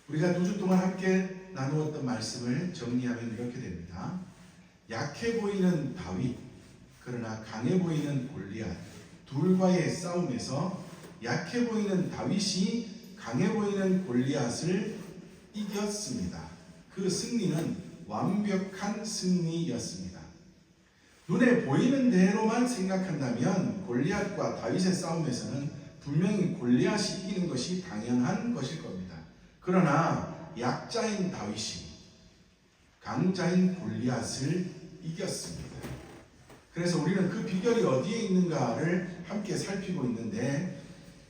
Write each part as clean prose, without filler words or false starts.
우리가 2주 동안 함께 나누었던 말씀을 정리하면 이렇게 됩니다. 약해 보이는 다윗, 그러나 강해 보이는 골리앗, 둘과의 싸움에서 약해 보이는 다윗이 강해 보이는 골리앗을 이겼습니다. 그 승리는 완벽한 승리였습니다. 눈에 보이는 대로만 생각한다면 골리앗과 다윗의 싸움에서는 분명히 골리앗이 이기는 것이 당연한 것일 겁니다. 그러나 약자인 다윗이 강자인 골리앗을 이겼습니다. 그래서 우리는 그 비결이 어디에 있는가를 함께 살피고 있는데,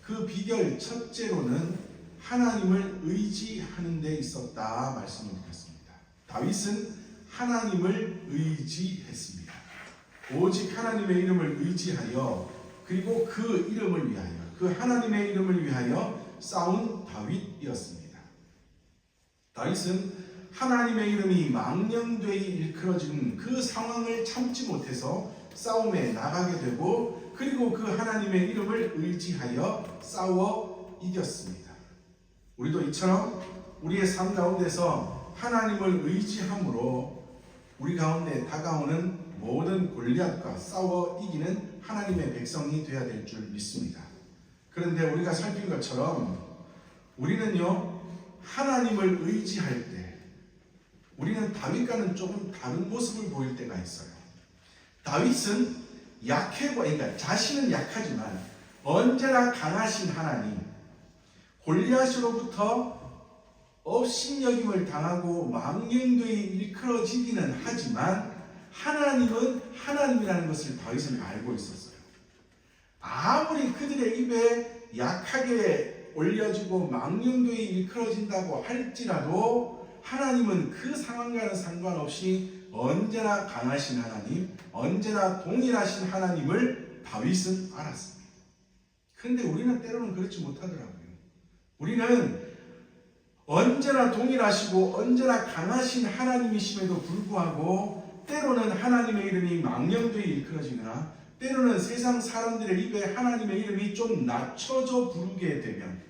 그 비결 첫째로는 하나님을 의지하는 데 있었다 말씀을 드렸습니다. 다윗은 하나님을 의지했습니다. 오직 하나님의 이름을 의지하여, 그리고 그 이름을 위하여, 그 하나님의 이름을 위하여 싸운 다윗이었습니다. 다윗은 하나님의 이름이 망령되이 일컬어지는 그 상황을 참지 못해서 싸움에 나가게 되고, 그리고 그 하나님의 이름을 의지하여 싸워 이겼습니다. 우리도 이처럼 우리의 삶 가운데서 하나님을 의지함으로 우리 가운데 다가오는 모든 골리앗과 싸워 이기는 하나님의 백성이 되어야 될 줄 믿습니다. 그런데 우리가 살핀 것처럼 우리는요, 하나님을 의지할 때 우리는 다윗과는 조금 다른 모습을 보일 때가 있어요. 다윗은 그러니까 자신은 약하지만 언제나 강하신 하나님, 골리앗으로부터 업신여김을 당하고 망령되이 일컬어지기는 하지만 하나님은 하나님이라는 것을 다윗은 알고 있었어요. 아무리 그들의 입에 약하게 올려지고 망령되이 일컬어진다고 할지라도 하나님은 그 상황과는 상관없이 언제나 강하신 하나님, 언제나 동일하신 하나님을 다윗은 알았습니다. 그런데 우리는 때로는 그렇지 못하더라고요. 우리는 언제나 동일하시고 언제나 강하신 하나님이심에도 불구하고 때로는 하나님의 이름이 망령되이 일컬어지거나 때로는 세상 사람들의 입에 하나님의 이름이 좀 낮춰져 부르게 되면,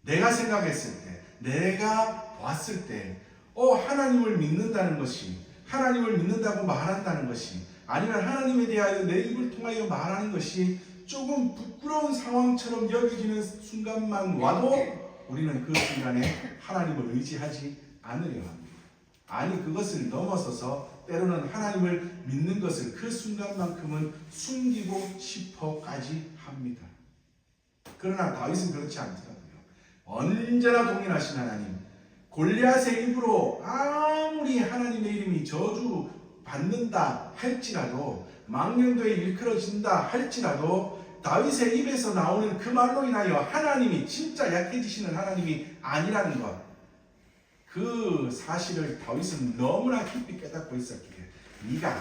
내가 생각했을 때, 내가 봤을 때 하나님을 믿는다는 것이, 하나님을 믿는다고 말한다는 것이, 아니면 하나님에 대하여 내 입을 통하여 말하는 것이 조금 부끄러운 상황처럼 여겨지는 순간만 와도 우리는 그 순간에 하나님을 의지하지 않으려 합니다. 아니, 그것을 넘어서서 때로는 하나님을 믿는 것을 그 순간만큼은 숨기고 싶어까지 합니다. 그러나 다윗은 그렇지 않더라고요. 언제나 동일하신 하나님, 골리앗의 입으로 아무리 하나님의 이름이 저주받는다 할지라도, 망령되이 일컬어진다 할지라도 다윗의 입에서 나오는 그 말로 인하여 하나님이 진짜 약해지시는 하나님이 아니라는 것, 그 사실을 다윗은 너무나 깊이 깨닫고 있었기에 네가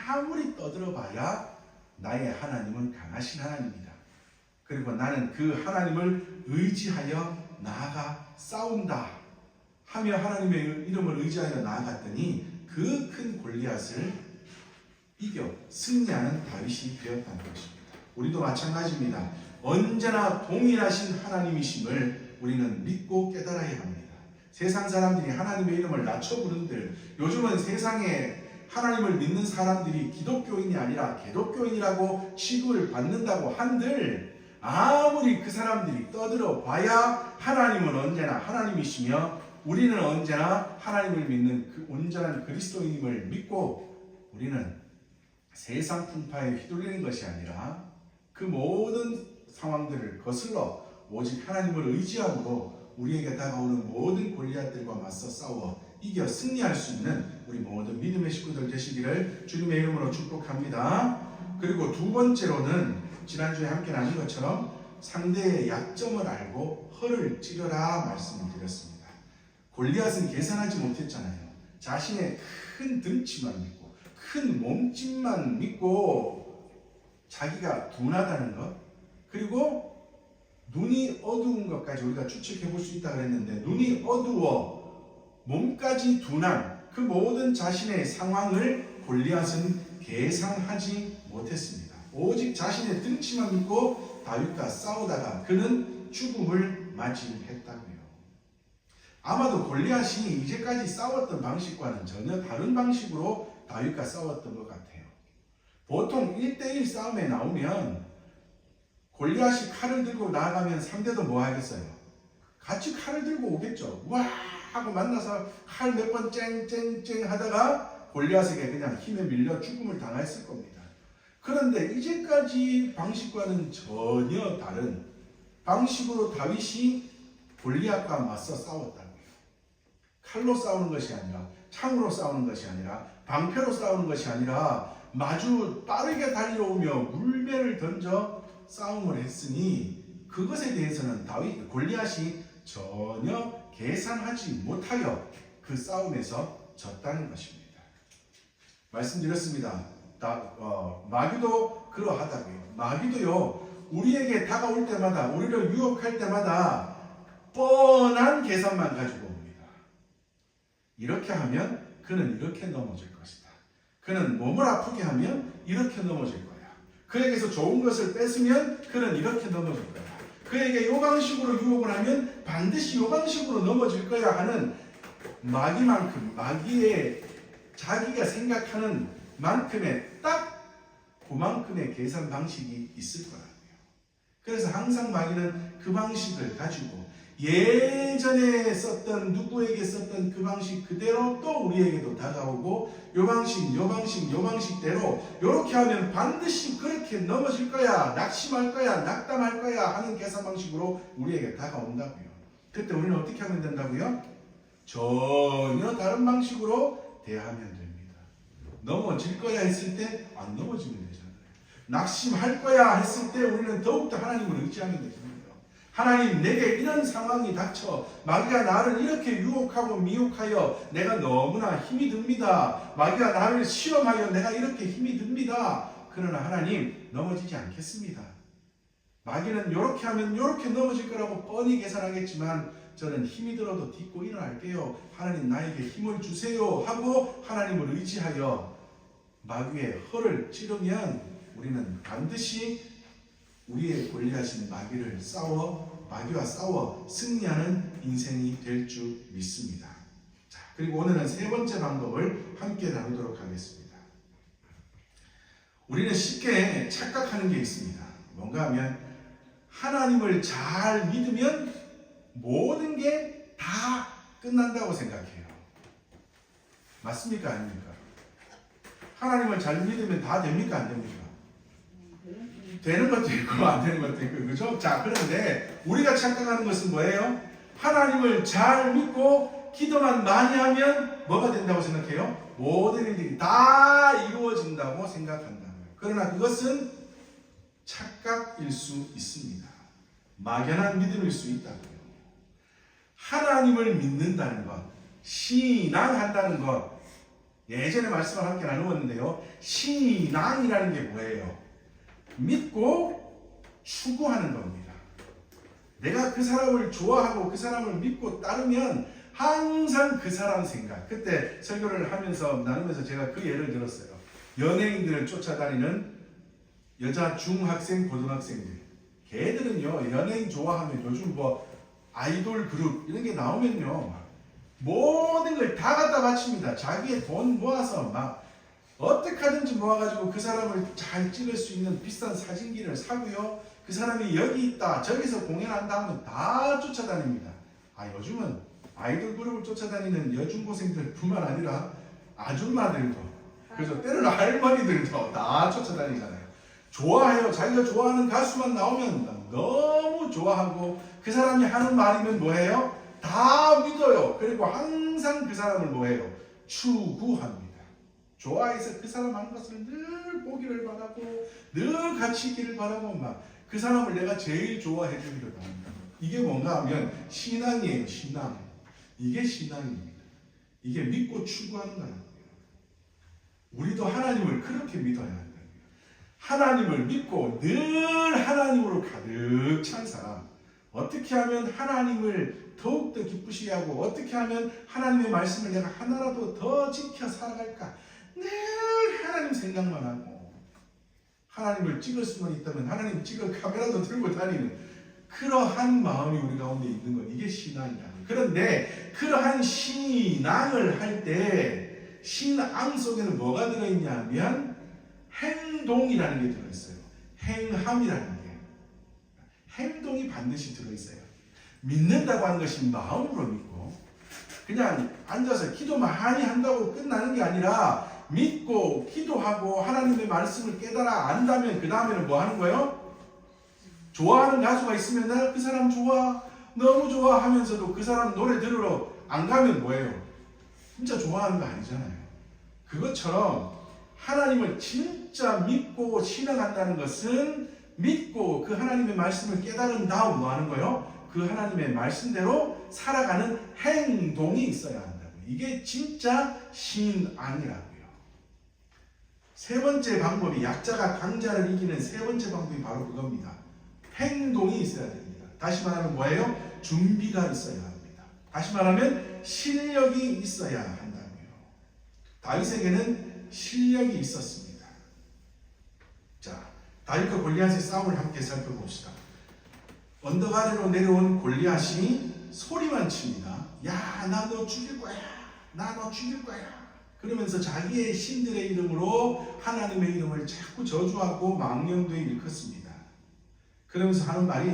아무리 떠들어봐야 나의 하나님은 강하신 하나님이다. 그리고 나는 그 하나님을 의지하여 나아가 싸운다 하며 하나님의 이름을 의지하여 나아갔더니 그 큰 골리앗을 이겨 승리하는 다윗이 되었다는 것입니다. 우리도 마찬가지입니다. 언제나 동일하신 하나님이심을 우리는 믿고 깨달아야 합니다. 세상 사람들이 하나님의 이름을 낮춰 부른들, 요즘은 세상에 하나님을 믿는 사람들이 기독교인이 아니라 개독교인이라고 취급을 받는다고 한들, 아무리 그 사람들이 떠들어 봐야 하나님은 언제나 하나님이시며 우리는 언제나 하나님을 믿는 그 온전한 그리스도인임을 믿고, 우리는 세상 풍파에 휘둘리는 것이 아니라 그 모든 상황들을 거슬러 오직 하나님을 의지함으로 우리에게 다가오는 모든 골리앗들과 맞서 싸워 이겨 승리할 수 있는 우리 모든 믿음의 식구들 되시기를 주님의 이름으로 축복합니다. 그리고 두 번째로는 지난주에 함께 나눈 것처럼 상대의 약점을 알고 허를 찌르라 말씀을 드렸습니다. 골리앗은 계산하지 못했잖아요. 자신의 큰 등치만 믿고 큰 몸집만 믿고 자기가 둔하다는 것, 그리고 눈이 어두운 것까지 우리가 추측해 볼 수 있다고 그랬는데, 눈이 어두워 몸까지 둔한 그 모든 자신의 상황을 골리앗은 계산하지 못했습니다. 오직 자신의 등치만 믿고 다윗과 싸우다가 그는 죽음을 맞이했다고요. 아마도 골리앗이 이제까지 싸웠던 방식과는 전혀 다른 방식으로 다윗과 싸웠던 것 같아요. 보통 1대1 싸움에 나오면 골리앗이 칼을 들고 나가면 상대도 뭐 하겠어요? 같이 칼을 들고 오겠죠. 와 하고 만나서 칼 몇 번 쨍쨍쨍 하다가 골리앗에게 그냥 힘에 밀려 죽음을 당했을 겁니다. 그런데 이제까지 방식과는 전혀 다른 방식으로 다윗이 골리앗과 맞서 싸웠다고요. 칼로 싸우는 것이 아니라, 창으로 싸우는 것이 아니라, 방패로 싸우는 것이 아니라 마주 빠르게 달려오며 물매를 던져 싸움을 했으니 그것에 대해서는 골리앗이 전혀 계산하지 못하여 그 싸움에서 졌다는 것입니다. 말씀드렸습니다. 마귀도 그러하다고요. 마귀도요, 우리에게 다가올 때마다, 우리를 유혹할 때마다 뻔한 계산만 가지고 옵니다. 이렇게 하면 그는 이렇게 넘어질 것이다. 그는 몸을 아프게 하면 이렇게 넘어질 거야. 그에게서 좋은 것을 뺏으면 그는 이렇게 넘어질 거야. 그에게 요 방식으로 유혹을 하면 반드시 요 방식으로 넘어질 거야 하는 마귀만큼, 마귀의 자기가 생각하는 만큼의 딱 그만큼의 계산 방식이 있을 거라고요. 그래서 항상 마귀는 그 방식을 가지고 예전에 썼던, 누구에게 썼던 그 방식 그대로 또 우리에게도 다가오고, 요 방식대로 요렇게 하면 반드시 그렇게 넘어질 거야, 낙심할 거야, 낙담할 거야 하는 계산 방식으로 우리에게 다가온다고요. 그때 우리는 어떻게 하면 된다고요? 전혀 다른 방식으로 대하면 됩니다. 넘어질 거야 했을 때 안 넘어지면 되잖아요. 낙심할 거야 했을 때 우리는 더욱더 하나님을 의지하면 되잖아요. 하나님, 내게 이런 상황이 닥쳐 마귀가 나를 이렇게 유혹하고 미혹하여 내가 너무나 힘이 듭니다. 마귀가 나를 시험하여 내가 이렇게 힘이 듭니다. 그러나 하나님, 넘어지지 않겠습니다. 마귀는 이렇게 하면 이렇게 넘어질 거라고 뻔히 계산하겠지만 저는 힘이 들어도 딛고 일어날게요. 하나님, 나에게 힘을 주세요 하고 하나님을 의지하여 마귀의 허를 찌르면 우리는 반드시 우리의 골리앗인 마귀와 싸워 승리하는 인생이 될 줄 믿습니다. 자, 그리고 오늘은 세 번째 방법을 함께 나누도록 하겠습니다. 우리는 쉽게 착각하는 게 있습니다. 뭔가 하면 하나님을 잘 믿으면 모든 게 다 끝난다고 생각해요. 맞습니까? 아닙니까? 하나님을 잘 믿으면 다 됩니까? 안 됩니까? 되는 것도 있고 안 되는 것도 있고, 그죠? 자, 그런데 우리가 착각하는 것은 뭐예요? 하나님을 잘 믿고 기도만 많이 하면 뭐가 된다고 생각해요? 모든 일들이 다 이루어진다고 생각한다고요. 그러나 그것은 착각일 수 있습니다. 막연한 믿음일 수 있다고요. 하나님을 믿는다는 것, 신앙한다는 것, 예전에 말씀을 함께 나누었는데요. 신앙이라는 게 뭐예요? 믿고 추구하는 겁니다. 내가 그 사람을 좋아하고 그 사람을 믿고 따르면 항상 그 사람 생각. 그때 설교를 하면서 나누면서 제가 그 예를 들었어요. 연예인들을 쫓아다니는 여자 중학생, 고등학생들. 걔들은요, 연예인 좋아하면 요즘 뭐 아이돌 그룹 이런 게 나오면요, 모든 걸 다 갖다 바칩니다. 자기의 돈 모아서 막 어떻게 하든지 모아가지고 그 사람을 잘 찍을 수 있는 비싼 사진기를 사고요. 그 사람이 여기 있다, 저기서 공연한다 하면 다 쫓아다닙니다. 요즘은 아이돌 그룹을 쫓아다니는 여중고생들 뿐만 아니라 아줌마들도, 그래서 때로는 할머니들도 다 쫓아다니잖아요. 좋아해요. 자기가 좋아하는 가수만 나오면 너무 좋아하고 그 사람이 하는 말이면 뭐해요? 다 믿어요. 그리고 항상 그 사람을 뭐해요? 추구합니다. 좋아해서 그 사람 하는 것을 늘 보기를 바라고 늘 같이 있기를 바라고 막 그 사람을 내가 제일 좋아해 주기를 바랍니다. 이게 뭔가 하면 신앙이에요. 신앙. 이게 신앙입니다. 이게 믿고 추구하는 거예요. 우리도 하나님을 그렇게 믿어야 한다. 하나님을 믿고 늘 하나님으로 가득 찬 사람, 어떻게 하면 하나님을 더욱더 기쁘시게 하고 어떻게 하면 하나님의 말씀을 내가 하나라도 더 지켜 살아갈까, 늘 하나님 생각만 하고 하나님을 찍을 수만 있다면 하나님 찍을 카메라도 들고 다니는 그러한 마음이 우리 가운데 있는 것, 이게 신앙이라는, 그런데 그러한 신앙을 할 때 신앙 속에는 뭐가 들어있냐면 행동이라는 게 들어있어요. 행함이라는 게. 행동이 반드시 들어있어요. 믿는다고 하는 것이 마음으로 믿고 그냥 앉아서 기도 많이 한다고 끝나는 게 아니라 믿고 기도하고 하나님의 말씀을 깨달아 안다면 그 다음에는 뭐 하는 거예요? 좋아하는 가수가 있으면 나 그 사람 좋아 너무 좋아 하면서도 그 사람 노래 들으러 안 가면 뭐예요? 진짜 좋아하는 거 아니잖아요. 그것처럼 하나님을 진짜 믿고 신앙한다는 것은 믿고 그 하나님의 말씀을 깨달은 다음 뭐 하는 거예요? 그 하나님의 말씀대로 살아가는 행동이 있어야 한다고요. 이게 진짜 신앙이라고요. 세 번째 방법이 약자가 강자를 이기는 세 번째 방법이 바로 그겁니다. 행동이 있어야 됩니다. 다시 말하면 뭐예요? 준비가 있어야 합니다. 다시 말하면 실력이 있어야 한다고요. 다윗에게는 실력이 있었습니다. 자, 다윗과 골리앗의 싸움을 함께 살펴봅시다. 언덕 아래로 내려온 골리앗이 소리만 칩니다. 야, 나 너 죽일 거야. 나 너 죽일 거야. 그러면서 자기의 신들의 이름으로 하나님의 이름을 자꾸 저주하고 망령되이 일컫습니다. 그러면서 하는 말이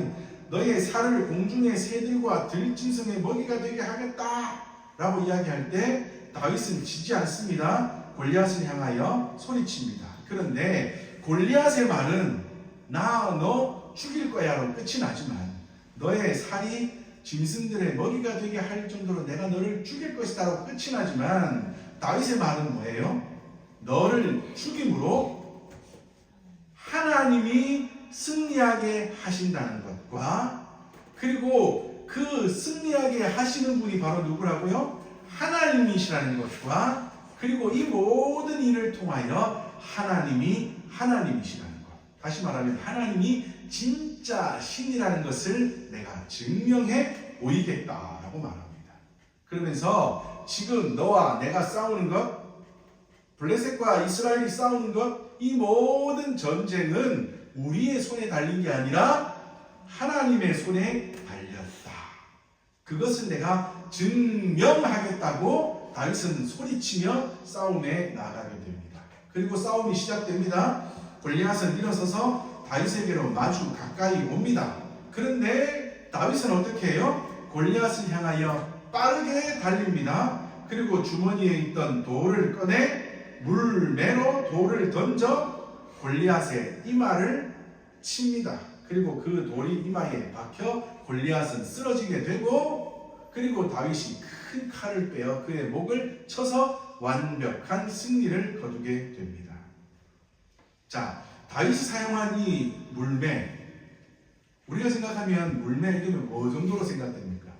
너의 살을 공중의 새들과 들짐승의 먹이가 되게 하겠다 라고 이야기할 때 다윗은 지지 않습니다. 골리앗을 향하여 소리칩니다. 그런데 골리앗의 말은 나 너 죽일 거야 라고 끝이 나지만 너의 살이 짐승들의 먹이가 되게 할 정도로 내가 너를 죽일 것이다 라고 끝이 나지만 다윗의 말은 뭐예요? 너를 죽임으로 하나님이 승리하게 하신다는 것과 그리고 그 승리하게 하시는 분이 바로 누구라고요? 하나님이시라는 것과 그리고 이 모든 일을 통하여 하나님이 하나님이시라는 것. 다시 말하면 하나님이 진짜 신이라는 것을 내가 증명해 보이겠다라고 말합니다. 그러면서 지금 너와 내가 싸우는 것, 블레셋과 이스라엘이 싸우는 것, 이 모든 전쟁은 우리의 손에 달린 게 아니라 하나님의 손에 달렸다. 그것을 내가 증명하겠다고 다윗은 소리치며 싸움에 나가게 됩니다. 그리고 싸움이 시작됩니다. 골리앗은 일어서서 다윗에게로 마주 가까이 옵니다. 그런데 다윗은 어떻게 해요? 골리앗을 향하여 빠르게 달립니다. 그리고 주머니에 있던 돌을 꺼내 물매로 돌을 던져 골리앗의 이마를 칩니다. 그리고 그 돌이 이마에 박혀 골리앗은 쓰러지게 되고 그리고 다윗이 큰 칼을 빼어 그의 목을 쳐서 완벽한 승리를 거두게 됩니다. 자, 다윗이 사용한 이 물매, 우리가 생각하면 물매 이러면 뭐 정도로 생각됩니까?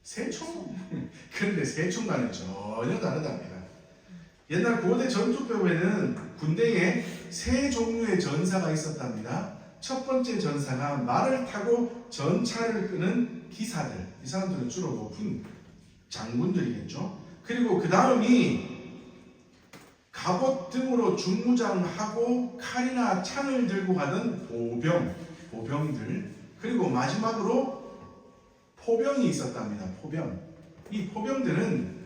새총? 그런데 새총과는 전혀 다르답니다. 옛날 고대 전투표에는 군대에 세 종류의 전사가 있었답니다. 첫 번째 전사가 말을 타고 전차를 끄는 기사들, 이 사람들은 주로 높은 장군들이겠죠. 그리고 그 다음이 갑옷 등으로 중무장하고 칼이나 창을 들고 가던 보병들, 그리고 마지막으로 포병이 있었답니다. 포병. 이 포병들은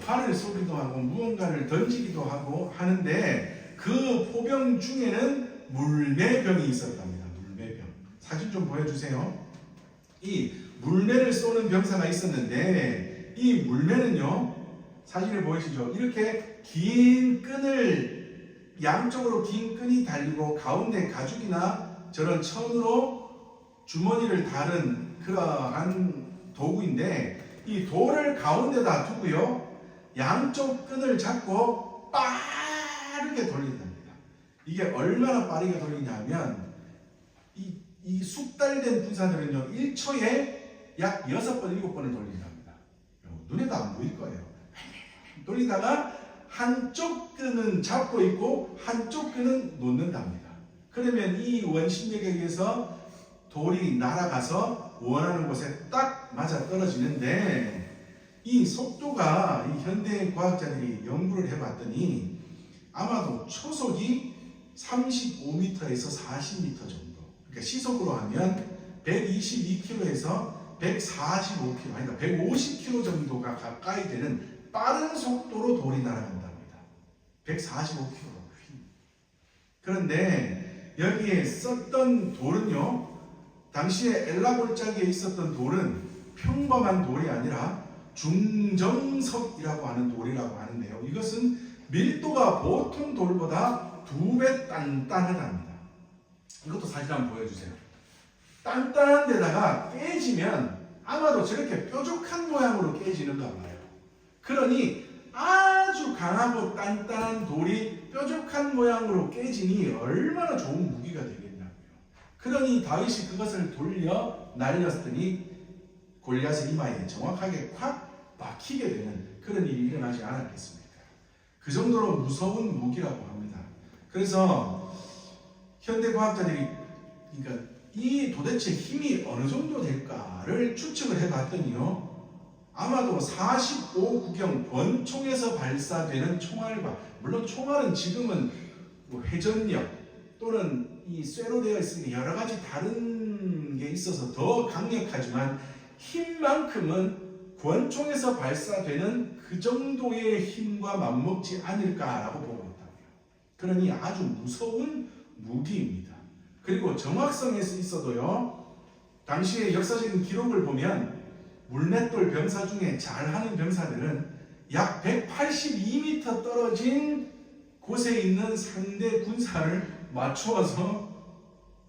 활을 쏘기도 하고 무언가를 던지기도 하고 하는데 그 포병 중에는 물매병이 있었답니다. 물매병. 사진 좀 보여주세요. 이 물매를 쏘는 병사가 있었는데 이 물매는요, 사진을 보이시죠? 이렇게 긴 끈을, 양쪽으로 긴 끈이 달리고 가운데 가죽이나 저런 천으로 주머니를 다른 그러한 도구인데 이 돌을 가운데다 두고요, 양쪽 끈을 잡고 빠르게 돌린답니다. 이게 얼마나 빠르게 돌리냐면 이 숙달된 군사들은요 1초에 약 6번, 7번을 돌린답니다. 눈에도 안 보일 거예요. 돌리다가 한쪽 끈은 잡고 있고 한쪽 끈은 놓는답니다. 그러면 이 원심력에 의해서 돌이 날아가서 원하는 곳에 딱 맞아 떨어지는데 이 속도가 이 현대 과학자들이 연구를 해봤더니 아마도 초속이 35m에서 40m 정도, 그러니까 시속으로 하면 122km에서 145km, 아니다 150km 정도가 가까이 되는 빠른 속도로 돌이 날아간답니다. 145km. 그런데 여기에 썼던 돌은요, 당시에 엘라 골짜기에 있었던 돌은 평범한 돌이 아니라 중정석이라고 하는 돌이라고 하는데요. 이것은 밀도가 보통 돌보다 2배 단단하답니다. 이것도 사진 한번 보여주세요. 단단한 데다가 깨지면 아마도 저렇게 뾰족한 모양으로 깨지는가 봐요. 그러니 아주 강하고 단단한 돌이 뾰족한 모양으로 깨지니 얼마나 좋은 무기가 되겠냐고요. 그러니 다윗이 그것을 돌려 날렸더니 골리앗의 이마에 정확하게 콱 박히게 되는 그런 일이 일어나지 않았겠습니까? 그 정도로 무서운 무기라고 합니다. 그래서 현대 과학자들이 그러니까 이 도대체 힘이 어느 정도 될까를 추측을 해봤더니요, 아마도 45구경 권총에서 발사되는 총알과, 물론 총알은 지금은 뭐 회전력 또는 이 쇠로 되어 있으니 여러 가지 다른 게 있어서 더 강력하지만 힘만큼은 권총에서 발사되는 그 정도의 힘과 맞먹지 않을까라고 보고 있다고요. 그러니 아주 무서운 무기입니다. 그리고 정확성에서 있어도요, 당시의 역사적인 기록을 보면 물맷돌 병사 중에 잘하는 병사들은 약 182m 떨어진 곳에 있는 상대 군사를 맞추어서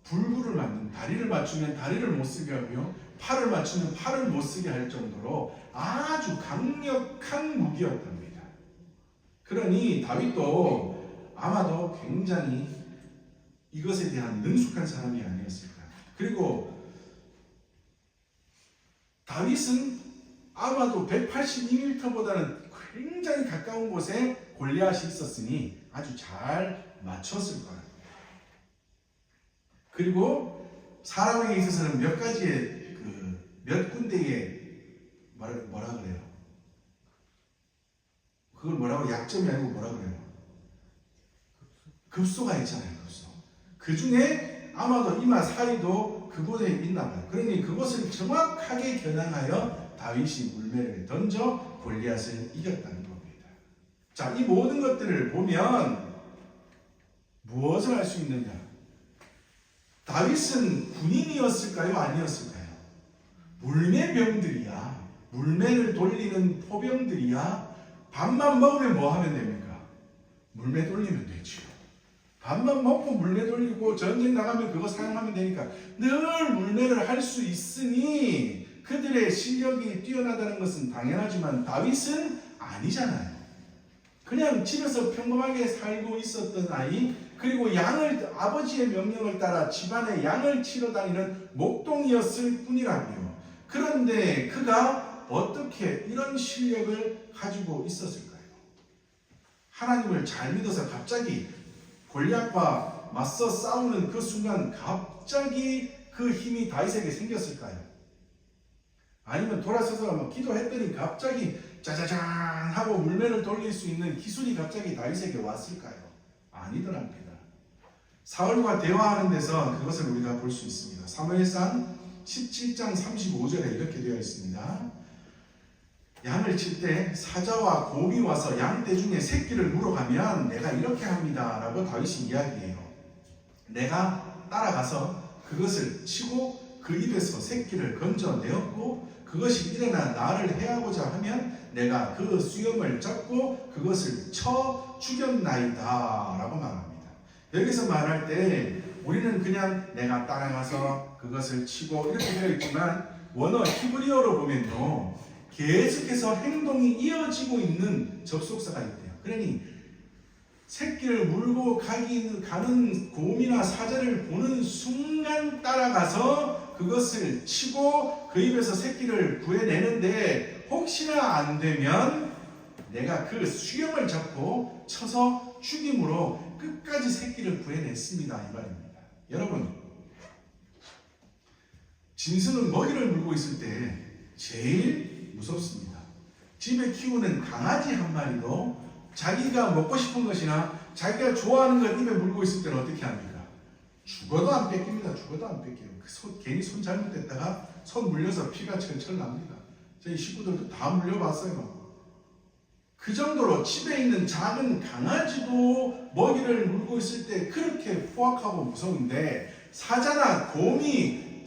불구를 맞는, 다리를 맞추면 다리를 못 쓰게 하고요, 팔을 맞추면 팔을 못 쓰게 할 정도로 아주 강력한 무기였답니다. 그러니 다윗도 아마도 굉장히 이것에 대한 능숙한 사람이 아니었을까. 그리고 다윗은 아마도 182m보다는 굉장히 가까운 곳에 골리앗이 있었으니 아주 잘 맞췄을 거예요. 그리고 사람에게 있어서는 몇 가지의 몇 군데의 뭐라 그래요? 그걸 뭐라고, 약점이 아니고 뭐라 그래요? 급소가 있잖아요. 급소. 그 중에 아마도 이마 사이도 그곳에 있나 봐요. 그러니 그것을 정확하게 겨냥하여 다윗이 물매를 던져 골리앗을 이겼다는 겁니다. 자, 이 모든 것들을 보면 무엇을 알 수 있느냐? 다윗은 군인이었을까요? 아니었을까요? 물매병들이야. 물매를 돌리는 포병들이야. 밥만 먹으면 뭐 하면 됩니까? 물매 돌리면 되지요. 밥만 먹고 물매 돌리고 전쟁 나가면 그거 사용하면 되니까 늘 물매를 할 수 있으니 그들의 실력이 뛰어나다는 것은 당연하지만 다윗은 아니잖아요. 그냥 집에서 평범하게 살고 있었던 아이, 그리고 양을, 아버지의 명령을 따라 집안에 양을 치러 다니는 목동이었을 뿐이라고요. 그런데 그가 어떻게 이런 실력을 가지고 있었을까요? 하나님을 잘 믿어서 갑자기 골리앗과 맞서 싸우는 그 순간 갑자기 그 힘이 다윗에게 생겼을까요? 아니면 돌아서서 막 기도했더니 갑자기 짜자잔 하고 물매를 돌릴 수 있는 기술이 갑자기 다윗에게 왔을까요? 아니더랍니다. 사울과 대화하는 데서 그것을 우리가 볼 수 있습니다. 사무엘상 17장 35절에 이렇게 되어 있습니다. 양을 칠 때 사자와 곰이 와서 양떼 중에 새끼를 물어가면 내가 이렇게 합니다 라고 다윗이 이야기해요. 내가 따라가서 그것을 치고 그 입에서 새끼를 건져내었고 그것이 일어나 나를 해하고자 하면 내가 그 수염을 잡고 그것을 쳐 죽였나이다 라고 말합니다. 여기서 말할 때 우리는 그냥 내가 따라가서 그것을 치고 이렇게 되어 있지만 원어 히브리어로 보면요, 계속해서 행동이 이어지고 있는 접속사가 있대요. 그러니 새끼를 물고 가는 곰이나 사자를 보는 순간 따라가서 그것을 치고 그 입에서 새끼를 구해내는데 혹시나 안 되면 내가 그 수염을 잡고 쳐서 죽임으로 끝까지 새끼를 구해냈습니다 이 말입니다. 여러분, 짐승은 먹이를 물고 있을 때 제일 무섭습니다. 집에 키우는 강아지 한 마리도 자기가 먹고 싶은 것이나 자기가 좋아하는 것 입에 물고 있을 때는 어떻게 합니까? 죽어도 안 뺏깁니다. 죽어도 안 뺏겨요. 괜히 손 잘못됐다가 손 물려서 피가 철철 납니다. 저희 식구들도 다 물려봤어요. 그 정도로 집에 있는 작은 강아지도 먹이를 물고 있을 때 그렇게 포악하고 무서운데, 사자나 곰이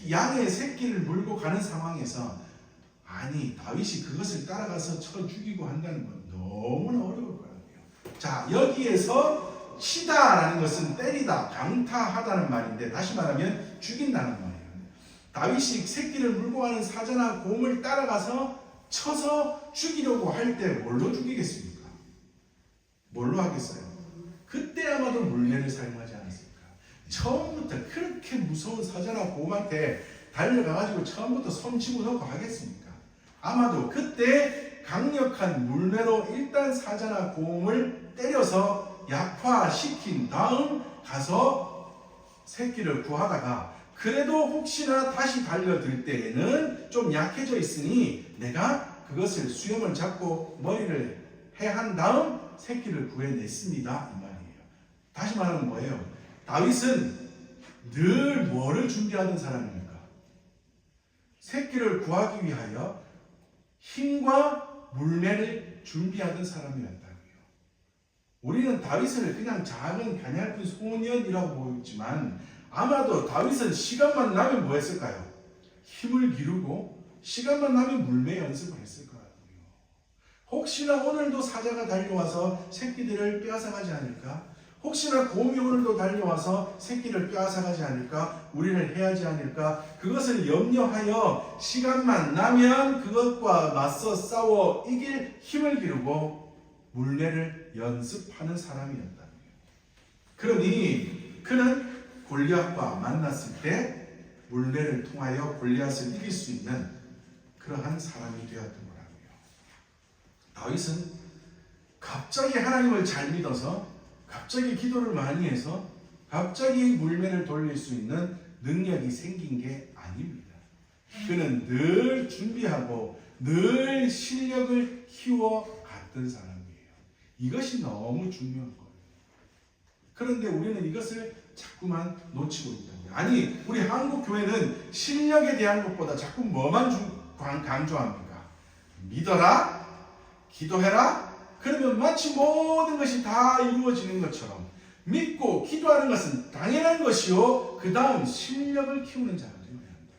양의 새끼를 물고 가는 상황에서 아니 다윗이 그것을 따라가서 쳐 죽이고 한다는 건 너무나 어려울 거라고요. 자, 여기에서 치다라는 것은 때리다, 강타하다는 말인데, 다시 말하면 죽인다는 말이에요. 다윗이 새끼를 물고 가는 사자나 곰을 따라가서 쳐서 죽이려고 할 때 뭘로 죽이겠습니까? 뭘로 하겠어요? 그때 아마도 물매를 사용하지 않았을까? 처음부터 그렇게 무서운 사자나 곰한테 달려가가지고 처음부터 손 집어넣고 하겠습니까? 아마도 그때 강력한 물매로 일단 사자나 곰을 때려서 약화시킨 다음 가서 새끼를 구하다가, 그래도 혹시나 다시 달려들 때에는 좀 약해져 있으니 내가 그것을 수염을 잡고 머리를 해한 다음 새끼를 구해냈습니다, 이 말이에요. 다시 말하면 뭐예요? 다윗은 늘 뭐를 준비하던 사람입니까? 새끼를 구하기 위하여 힘과 물매를 준비하던 사람이었다고요. 우리는 다윗을 그냥 작은 가냘픈 소년이라고 보이지만 아마도 다윗은 시간만 나면 뭐 했을까요? 힘을 기르고 시간만 나면 물매 연습을 했을 거라고요. 혹시나 오늘도 사자가 달려와서 새끼들을 빼앗아가지 않을까? 혹시나 곰이 오늘도 달려와서 새끼를 빼앗아가지 않을까? 우리를 해하지 않을까? 그것을 염려하여 시간만 나면 그것과 맞서 싸워 이길 힘을 기르고 물매를 연습하는 사람이었다고요. 그러니 그는 골리앗과 만났을 때 물매를 통하여 골리앗을 이길 수 있는 그러한 사람이 되었던 거라고요. 다윗은 갑자기 하나님을 잘 믿어서, 갑자기 기도를 많이 해서, 갑자기 물매를 돌릴 수 있는 능력이 생긴 게 아닙니다. 그는 늘 준비하고 늘 실력을 키워갔던 사람이에요. 이것이 너무 중요한 거예요. 그런데 우리는 이것을 자꾸만 놓치고 있다고요. 아니, 우리 한국 교회는 실력에 대한 것보다 자꾸 뭐만 강조합니까? 믿어라, 기도해라. 그러면 마치 모든 것이 다 이루어지는 것처럼, 믿고 기도하는 것은 당연한 것이요, 그 다음 실력을 키우는 자가 되어야 한다.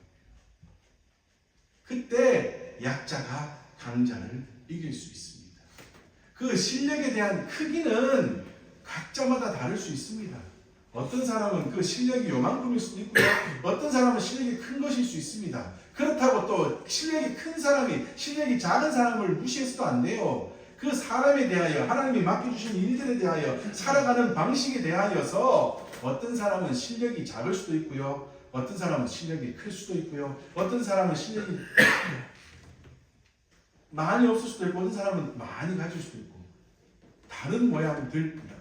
그때 약자가 강자를 이길 수 있습니다. 그 실력에 대한 크기는 각자마다 다를 수 있습니다. 어떤 사람은 그 실력이 요만큼일 수도 있고요, 어떤 사람은 실력이 큰 것일 수 있습니다. 그렇다고 또 실력이 큰 사람이 실력이 작은 사람을 무시해서도 안 돼요. 그 사람에 대하여, 하나님이 맡겨주신 일들에 대하여, 살아가는 방식에 대하여서 어떤 사람은 실력이 작을 수도 있고요, 어떤 사람은 실력이 클 수도 있고요, 어떤 사람은 실력이 많이 없을 수도 있고, 어떤 사람은 많이 가질 수도 있고, 다른 모양들입니다.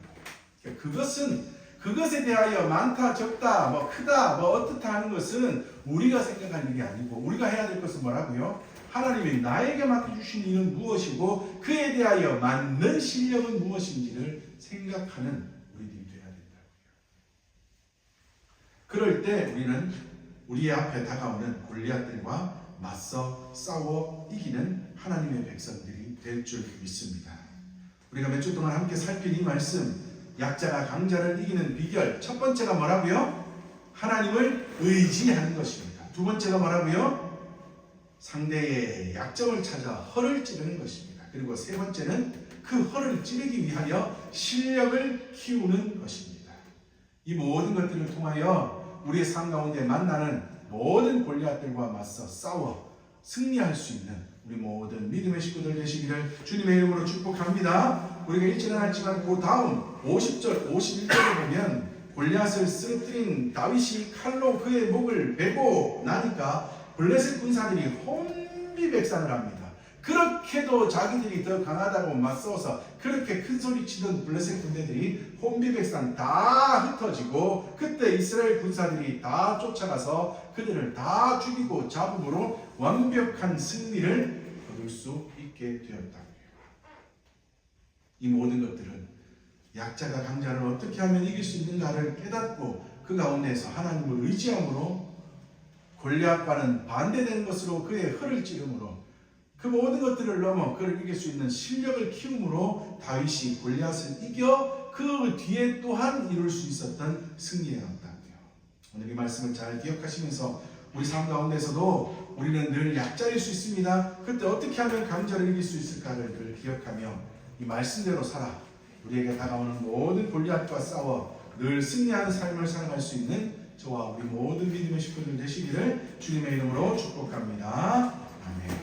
그것에 대하여 많다, 적다, 뭐 크다, 뭐 어떻다 하는 것은 우리가 생각할 일이 아니고, 우리가 해야 될 것은 뭐라고요? 하나님이 나에게 맡겨주신 일은 무엇이고 그에 대하여 맞는 실력은 무엇인지를 생각하는 우리들이 되어야 된다고요. 그럴 때 우리는 우리 앞에 다가오는 골리앗들과 맞서 싸워 이기는 하나님의 백성들이 될 줄 믿습니다. 우리가 몇 주 동안 함께 살핀 이 말씀, 약자가 강자를 이기는 비결, 첫 번째가 뭐라고요? 하나님을 의지하는 것입니다. 두 번째가 뭐라고요? 상대의 약점을 찾아 허를 찌르는 것입니다. 그리고 세 번째는 그 허를 찌르기 위하여 실력을 키우는 것입니다. 이 모든 것들을 통하여 우리의 삶 가운데 만나는 모든 골리앗들과 맞서 싸워 승리할 수 있는 우리 모든 믿음의 식구들 되시기를 주님의 이름으로 축복합니다. 우리가 읽지는 않지만 그 다음 50절, 51절을 보면 골리앗을 쓰러뜨린 다윗이 칼로 그의 목을 베고 나니까 블레셋 군사들이 혼비백산을 합니다. 그렇게도 자기들이 더 강하다고 맞서서 그렇게 큰 소리 치던 블레셋 군대들이 혼비백산 다 흩어지고, 그때 이스라엘 군사들이 다 쫓아가서 그들을 다 죽이고 잡음으로 완벽한 승리를 거둘 수 있게 되었다고요. 이 모든 것들은 약자가 강자를 어떻게 하면 이길 수 있는가를 깨닫고 그 가운데서 하나님을 의지함으로 골리앗과는 반대되는 것으로 그의 허를 찌름으로 그 모든 것들을 넘어 그를 이길 수 있는 실력을 키움으로 다윗이 골리앗을 이겨 그 뒤에 또한 이룰 수 있었던 승리에 얻었다고요. 오늘 이 말씀을 잘 기억하시면서 우리 삶 가운데서도 우리는 늘 약자일 수 있습니다. 그때 어떻게 하면 강자를 이길 수 있을까를 늘 기억하며 이 말씀대로 살아 우리에게 다가오는 모든 골리앗과 싸워 늘 승리하는 삶을 살아갈 수 있는 저와 우리 모든 믿음의 식구들 되시기를 주님의 이름으로 축복합니다. 아멘.